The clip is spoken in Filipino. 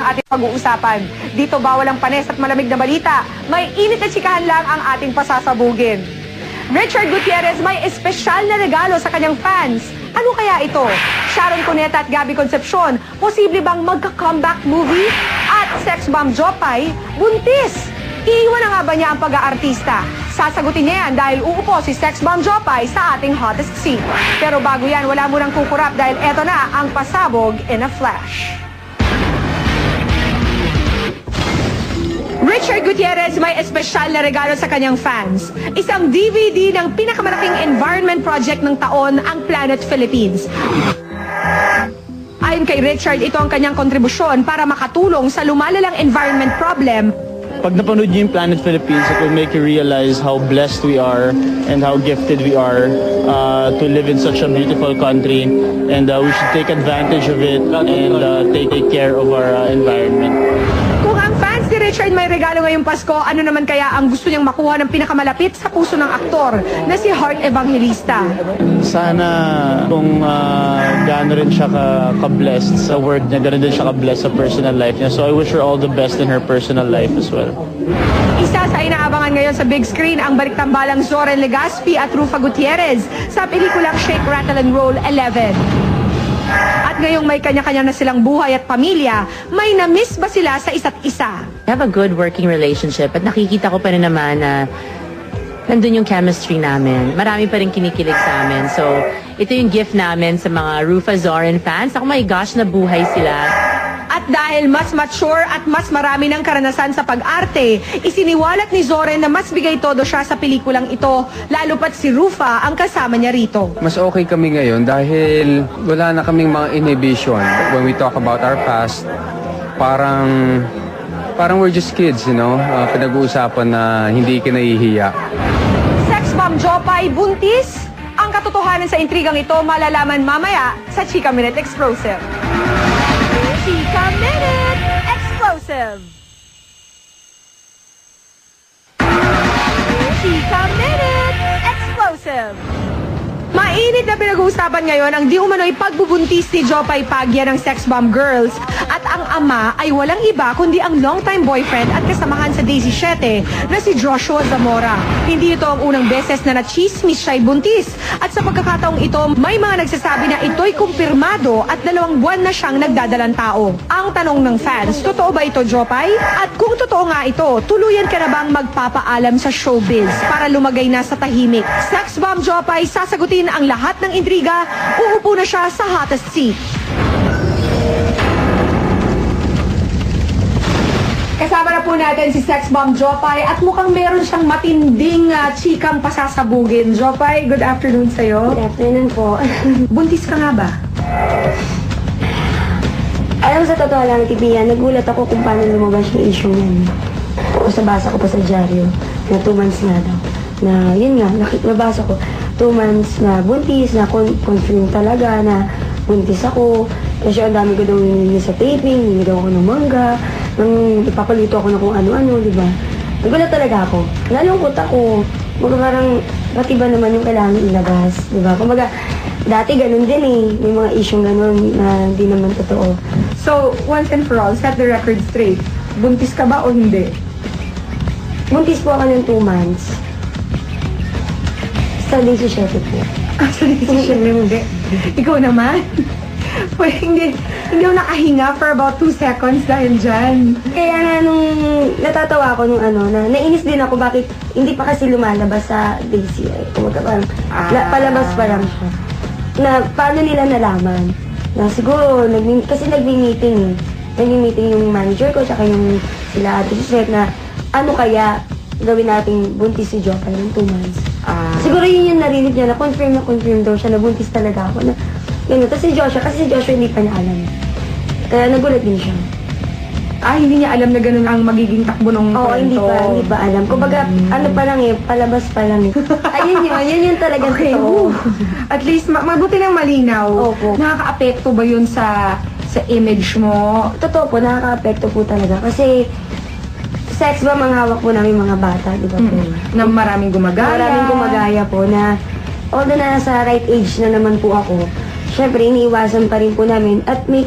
ating pag-uusapan. Dito ba walang panis at malamig na balita? May init at chikahan lang ang ating pasasabugin. Richard Gutierrez may espesyal na regalo sa kanyang fans. Ano kaya ito? Sharon Cuneta at Gabby Concepcion, posible bang magka-comeback movie? At sex bomb Jopay, buntis! Iiwan na nga ba niya ang pag-aartista? Sasagutin niya yan dahil uupo si sex bomb Jopay sa ating hottest seat. Pero bago yan, wala munang kukurap dahil eto na ang pasabog in a flash. Richard Gutierrez may espesyal na regalo sa kanyang fans. Isang DVD ng pinakamalaking environment project ng taon, ang Planet Philippines. Ayon kay Richard, ito ang kanyang kontribusyon para makatulong sa lumalalang environment problem. Pag napanood niyo yung Planet Philippines, it will make you realize how blessed we are and how gifted we are to live in such a beautiful country, and we should take advantage of it and take care of our environment. Kung ang fans ni Richard may regalo ngayong Pasko, ano naman kaya ang gusto niyang makuha ng pinakamalapit sa puso ng aktor na si Heart Evangelista? Sana kung gaano rin siya ka-blessed sa work niya, gano'n din siya ka-blessed sa personal life niya. So I wish her all the best in her personal life as well. Isa sa inaabangan ngayon sa big screen ang baliktambalang Zoren Legaspi at Rufa Gutierrez sa pelikulang Shake, Rattle and Roll 11. At ngayong may kanya-kanya na silang buhay at pamilya, may na-miss ba sila sa isa't isa? We have a good working relationship at nakikita ko pa rin naman na nandun yung chemistry namin. Marami pa rin kinikilig sa amin. So, ito yung gift namin sa mga Rufa Zoren fans. Oh my gosh, nabuhay sila. At dahil mas mature at mas marami ng karanasan sa pag-arte, isiniwalat ni Zoren na mas bigay todo siya sa pelikulang ito, lalo pat si Rufa ang kasama niya rito. Mas okay kami ngayon dahil wala na kaming mga inhibition. When we talk about our past, parang we're just kids, you know? Pinag-uusapan na hindi ka nahihiya. Sex bomb Jopay, buntis? Ang katotohanan sa intrigang ito malalaman mamaya sa Chika Minute Explosive. Chika Minute Explosive! Chika Minute Explosive! Mainit na pinag-uusapan ngayon ang di umano'y pagbubuntis ni Jopay Pagya ng Sex Bomb Girls, at ang ama ay walang iba kundi ang longtime boyfriend at kasamahan sa Daisy 7 na si Joshua Zamora. Hindi ito ang unang beses na na-chismis siya'y buntis, at sa pagkakataong ito may mga nagsasabi na ito'y kumpirmado at 2 buwan na siyang nagdadalang tao. Ang tanong ng fans, totoo ba ito, Jopay? At kung totoo nga ito, tuluyan ka na bang magpapaalam sa showbiz para lumagay na sa tahimik? Sex Bomb Jopay, sasagutin ang lahat ng intriga, uupo na siya sa hottest seat. Kasama na po natin si Sex Bomb Jopay at mukhang meron siyang matinding chikang pasasabugin. Jopay, good afternoon sa'yo. Good afternoon po. Buntis ka nga ba? Alam, sa totoo lang, Tibian, nagulat ako kung paano lumabas yung issue yan. Tapos nabasa ko pa sa dyaryo na 2 months na daw. Na, yun nga, nabasa ko, 2 months na buntis, na confirm talaga na buntis ako. Kasi ang dami ko daw hindi sa taping, hindi daw ako ng mangga, nang ipapaluto ako na kung ano-ano, di ba? Nagulat talaga ako. Nalungkot ako. Parang, pati ba naman yung kailangan ilabas, di ba? Kumbaga, dati ganun din eh. May mga issue ganun na hindi naman totoo. So, once and for all, set the record straight. Buntis ka ba o hindi? Buntis po ako ng 2 months. Sa 17 po. Actually, hindi. Ikaw naman? Well, hindi ako nakahinga for about 2 seconds dahil dyan. Kaya nga nung natatawa ako nung na nainis din ako bakit hindi pa kasi lumalabas sa Daisy. Kumbaga parang palabas pa lang siya. Na paano nila nalaman? Na siguro, kasi nagmi-meeting eh. Nagmi-meeting yung manager ko tsaka yung sila Ate Suzette na ano kaya gawin nating buntis si Jopay ng 2 months. Siguro yun yung narinig niya na confirm daw siya na buntis talaga ako. Na, yun, tapos si Joshua hindi pa niya alam. Kaya nagulat din siya. Hindi niya alam na ganun ang magiging takbo ng Oo, hindi pa alam. Kumbaga, ano pa lang eh, palabas pa lang eh. Ayun yun talagang Okay, totoo. At least, mabuti ng malinaw. Opo. Nakaka-apekto ba yun sa image mo? Totoo po, nakaka-apekto po talaga. Kasi, sex ba manghawak po namin mga bata, di ba po? Na maraming gumagaya. Maraming gumagaya po na, although na nasa right age na naman po ako, syempre iniiwasan pa rin po namin at may